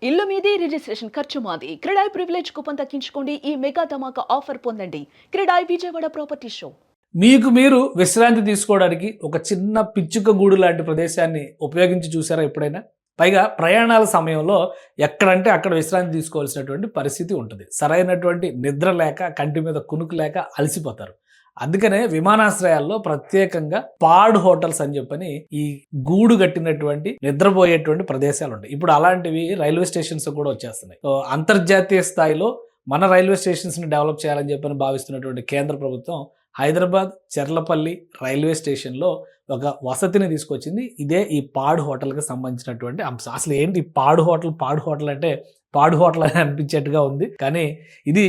ఇల్లు మీది రిజిస్ట్రేషన్ ఖర్చు మాది. క్రెడాయ్ ప్రివిలేజ్ కూపన్ తగ్గించుకోండి. ఈ మెగా ధమాకా ఆఫర్ పొందండి. CREDAI Vijayawada property show. మీకు మీరు విశ్రాంతి తీసుకోవడానికి ఒక చిన్న పిచ్చుక గూడు లాంటి ప్రదేశాన్ని ఉపయోగించి చూసారా ఎప్పుడైనా? పైగా ప్రయాణాల సమయంలో ఎక్కడంటే అక్కడ విశ్రాంతి తీసుకోవాల్సినటువంటి పరిస్థితి ఉంటుంది. సరైనటువంటి నిద్ర లేక, కంటి మీద కునుకు లేక అలసిపోతారు. అందుకనే విమానాశ్రయాల్లో ప్రత్యేకంగా పాడ్ హోటల్స్ అని చెప్పని ఈ గూడు కట్టినటువంటి నిద్రపోయేటువంటి ప్రదేశాలు ఉంటాయి. ఇప్పుడు అలాంటివి రైల్వే స్టేషన్స్ కూడా వచ్చేస్తున్నాయి. అంతర్జాతీయ స్థాయిలో మన రైల్వే స్టేషన్స్ని డెవలప్ చేయాలని చెప్పని భావిస్తున్నటువంటి కేంద్ర ప్రభుత్వం హైదరాబాద్ చర్లపల్లి రైల్వే స్టేషన్లో ఒక వసతిని తీసుకొచ్చింది. ఇదే ఈ పాడ్ హోటల్కి సంబంధించినటువంటి అంశం. అసలు ఏంటి పాడ్ హోటల్ అంటే పాడ్ హోటల్ అని అనిపించేట్టుగా ఉంది, కానీ ఇది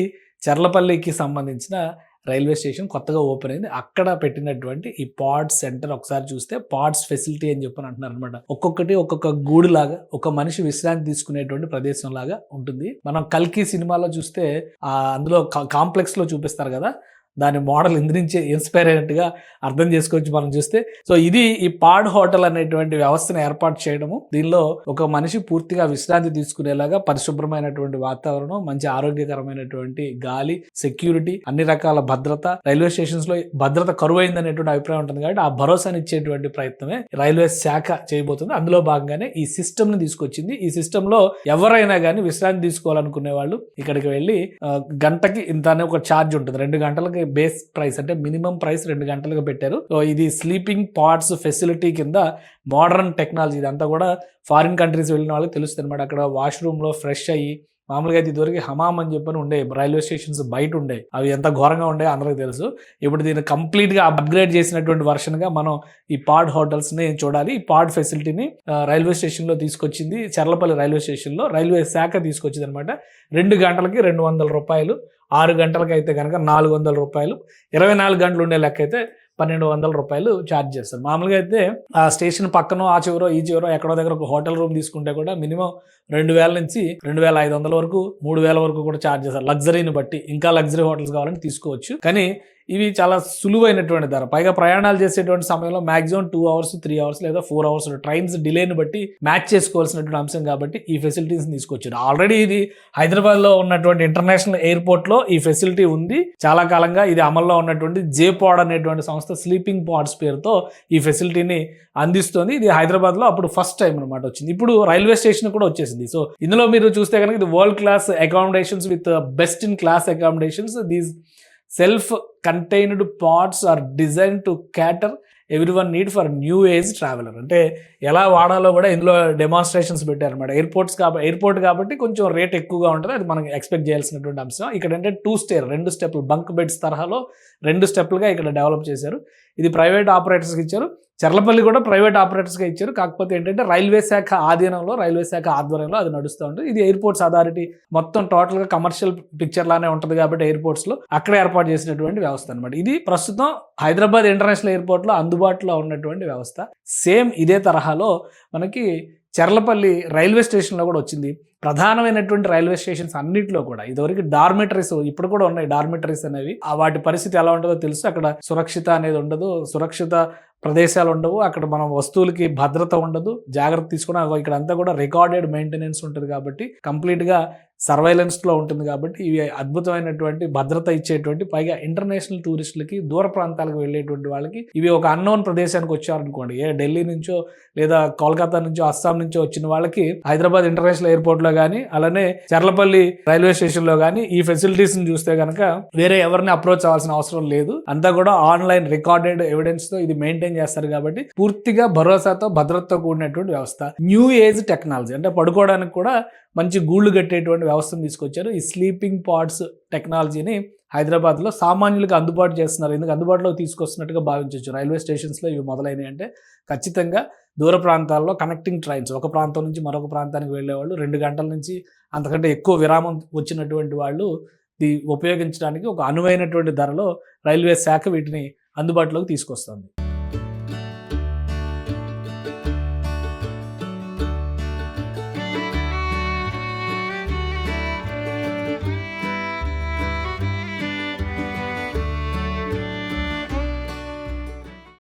చర్లపల్లికి సంబంధించిన రైల్వే స్టేషన్ కొత్తగా ఓపెన్ అయింది. అక్కడ పెట్టినటువంటి ఈ పాడ్స్ సెంటర్ ఒకసారి చూస్తే పాడ్స్ ఫెసిలిటీ అని చెప్పని అంటున్నారు అనమాట. ఒక్కొక్కటి ఒక్కొక్క గూడు లాగా, ఒక మనిషి విశ్రాంతి తీసుకునేటువంటి ప్రదేశం లాగా ఉంటుంది. మనం కల్కి సినిమాలో చూస్తే అందులో కాంప్లెక్స్ లో చూపిస్తారు కదా, దాని మోడల్ ఇందు నుంచి ఇన్స్పైర్ అయినట్టుగా అర్థం చేసుకోవచ్చు మనం చూస్తే. సో ఇది ఈ పాడ్ హోటల్ అనేటువంటి వ్యవస్థను ఏర్పాటు చేయడము, దీనిలో ఒక మనిషి పూర్తిగా విశ్రాంతి తీసుకునేలాగా పరిశుభ్రమైనటువంటి వాతావరణం, మంచి ఆరోగ్యకరమైనటువంటి గాలి, సెక్యూరిటీ, అన్ని రకాల భద్రత. రైల్వే స్టేషన్స్ లో భద్రత కరువైంది అనేటువంటి అభిప్రాయం ఉంటుంది కాబట్టి ఆ భరోసాని ఇచ్చేటువంటి ప్రయత్నమే రైల్వే శాఖ చేయబోతుంది. అందులో భాగంగానే ఈ సిస్టమ్ ని తీసుకొచ్చింది. ఈ సిస్టమ్ లో ఎవరైనా కానీ విశ్రాంతి తీసుకోవాలనుకునే వాళ్ళు ఇక్కడికి వెళ్ళి గంటకి ఇంత అనే ఒక ఛార్జ్ ఉంటుంది. 2 గంటలకి బేస్ ప్రైస్ అంటే మినిమం ప్రైస్ 2 గంటలుగా పెట్టారు. సో ఇది స్లీపింగ్ పాడ్స్ ఫెసిలిటీ కింద మోడర్న్ టెక్నాలజీ. ఇదంతా కూడా ఫారిన్ కంట్రీస్ వెళ్ళిన వాళ్ళకి తెలుస్తుంది అనమాట. అక్కడ వాష్రూమ్ లో ఫ్రెష్ అయ్యి, మామూలుగా అయితే ఇదివరకు హమామ్ అని చెప్పని ఉండే రైల్వే స్టేషన్స్ బయట ఉండే, అవి ఎంత ఘోరంగా ఉండే అందరికీ తెలుసు. ఇప్పుడు దీన్ని కంప్లీట్ గా అప్గ్రేడ్ చేసినటువంటి వర్షన్ గా మనం ఈ పాడ్ హోటల్స్ ని చూడాలి. ఈ పాడ్ ఫెసిలిటీని రైల్వే స్టేషన్ లో తీసుకొచ్చింది చర్లపల్లి రైల్వే స్టేషన్ లో రైల్వే శాఖ తీసుకొచ్చింది అనమాట. 2 గంటలకి 200 రూపాయలు, 6 గంటలకు అయితే కనుక 400 రూపాయలు, 24 గంటలు ఉండే లెక్క అయితే 1200 రూపాయలు ఛార్జ్ చేస్తారు. మామూలుగా అయితే ఆ స్టేషన్ పక్కనో ఆ చివరో ఈ చివరో ఎక్కడో దగ్గర ఒక హోటల్ రూమ్ తీసుకుంటే కూడా మినిమం 2000 నుంచి 2500 వరకు, 3000 వరకు కూడా ఛార్జ్ చేస్తారు. లగ్జరీని బట్టి ఇంకా లగ్జరీ హోటల్స్ కావాలని తీసుకోవచ్చు. కానీ ఇవి చాలా సులువైనటువంటి ధర. పైగా ప్రయాణాలు చేసేటువంటి సమయంలో మాక్సిమం 2 అవర్స్ 3 అవర్స్ లేదా 4 అవర్స్ ట్రైన్స్ డిలేని బట్టి మ్యాచ్ చేసుకోవాల్సినటువంటి అంశం కాబట్టి ఈ ఫెసిలిటీస్ తీసుకొచ్చారు. ఆల్రెడీ ఇది హైదరాబాద్ లో ఉన్నటువంటి ఇంటర్నేషనల్ ఎయిర్పోర్ట్ లో ఈ ఫెసిలిటీ ఉంది. చాలా కాలంగా ఇది అమల్లో ఉన్నటువంటి జేపాడ్ అనేటువంటి సంస్థ స్లీపింగ్ పాడ్స్ పేరుతో ఈ ఫెసిలిటీని అందిస్తుంది. ఇది హైదరాబాద్ లో అప్పుడు ఫస్ట్ టైం అనమాట వచ్చింది. ఇప్పుడు రైల్వే స్టేషన్ కూడా వచ్చేసింది. సో ఇందులో మీరు చూస్తే కనుక ఇది world class accommodations with best in class accommodations. These self-contained pods are designed to cater everyone need for new age traveler. అంటే ఎలా వాడాలో కూడా ఇందులో డెమాన్స్ట్రేషన్స్ పెట్టారన్నమాట. ఎయిర్పోర్ట్ కాబట్టి కొంచెం రేట్ ఎక్కువగా ఉంటుంది, అది మనం ఎక్స్పెక్ట్ చేయాల్సినటువంటి అంశం. ఇక్కడ అంటే 2 స్టెప్లు బంక్ బెడ్స్ తరహాలో 2 స్టెప్లుగా ఇక్కడ డెవలప్ చేశారు. ఇది ప్రైవేట్ ఆపరేటర్స్కి ఇచ్చారు. చర్లపల్లి కూడా ప్రైవేట్ ఆపరేటర్స్గా ఇచ్చారు. కాకపోతే ఏంటంటే రైల్వే శాఖ ఆధీనంలో, రైల్వే శాఖ ఆధ్వర్యంలో అది నడుస్తూ ఉంటుంది. ఇది ఎయిర్పోర్ట్స్ అథారిటీ మొత్తం టోటల్గా కమర్షియల్ పిక్చర్ లానే ఉంటుంది కాబట్టి ఎయిర్పోర్ట్స్లో అక్కడ ఏర్పాటు చేసినటువంటి వ్యవస్థ అనమాట. ఇది ప్రస్తుతం హైదరాబాద్ ఇంటర్నేషనల్ ఎయిర్పోర్ట్లో అందుబాటులో ఉన్నటువంటి వ్యవస్థ. సేమ్ ఇదే తరహాలో మనకి చర్లపల్లి రైల్వే స్టేషన్లో కూడా వచ్చింది. ప్రధానమైనటువంటి రైల్వే స్టేషన్స్ అన్నింటిలో కూడా ఇదివరకు డార్మిటరీస్, ఇప్పుడు కూడా ఉన్నాయి డార్మిటరీస్ అనేవి. వాటి పరిస్థితి ఎలా ఉంటుందో తెలుసు. అక్కడ సురక్షిత అనేది ఉండదు, సురక్షిత ప్రదేశాలు ఉండవు, అక్కడ మనం వస్తువులకి భద్రత ఉండదు, జాగ్రత్త తీసుకున్న ఇక్కడ అంతా కూడా రికార్డెడ్ మెయింటెనెన్స్ ఉంటుంది కాబట్టి కంప్లీట్గా సర్వైలెన్స్లో ఉంటుంది కాబట్టి ఇవి అద్భుతమైనటువంటి భద్రత ఇచ్చేటువంటి, పైగా ఇంటర్నేషనల్ టూరిస్టులకి, దూర ప్రాంతాలకు వెళ్ళేటువంటి వాళ్ళకి ఇవి ఒక అన్నోన్ ప్రదేశానికి వచ్చారనుకోండి, ఢిల్లీ నుంచో లేదా కోల్కతా నుంచో అస్సాం నుంచో వచ్చిన వాళ్ళకి హైదరాబాద్ ఇంటర్నేషనల్ ఎయిర్పోర్ట్లో కానీ అలానే చర్లపల్లి రైల్వే స్టేషన్లో కానీ ఈ ఫెసిలిటీస్ని చూస్తే కనుక వేరే ఎవరిని అప్రోచ్ అవ్వాల్సిన అవసరం లేదు. అంతా కూడా ఆన్లైన్ రికార్డెడ్ ఎవిడెన్స్తో ఇది మెయింటైన్ చేస్తారు కాబట్టి పూర్తిగా భరోసాతో భద్రతతో కూడినటువంటి వ్యవస్థ. న్యూ ఏజ్ టెక్నాలజీ అంటే పడుకోవడానికి కూడా మంచి గూళ్ళు కట్టేటువంటి వ్యవస్థను తీసుకొచ్చారు. ఈ స్లీపింగ్ పాడ్స్ టెక్నాలజీని హైదరాబాద్లో సామాన్యులకు అందుబాటు చేస్తున్నారు. ఎందుకు అందుబాటులో తీసుకొస్తున్నట్టుగా భావించవచ్చు. రైల్వే స్టేషన్స్లో ఇవి మొదలైనవి అంటే ఖచ్చితంగా దూర ప్రాంతాల్లో కనెక్టింగ్ ట్రైన్స్, ఒక ప్రాంతం నుంచి మరొక ప్రాంతానికి వెళ్ళేవాళ్ళు 2 గంటల నుంచి అంతకంటే ఎక్కువ విరామం వచ్చినటువంటి వాళ్ళు ఉపయోగించడానికి ఒక అనువైనటువంటి ధరలో రైల్వే శాఖ వీటిని అందుబాటులోకి తీసుకొస్తుంది.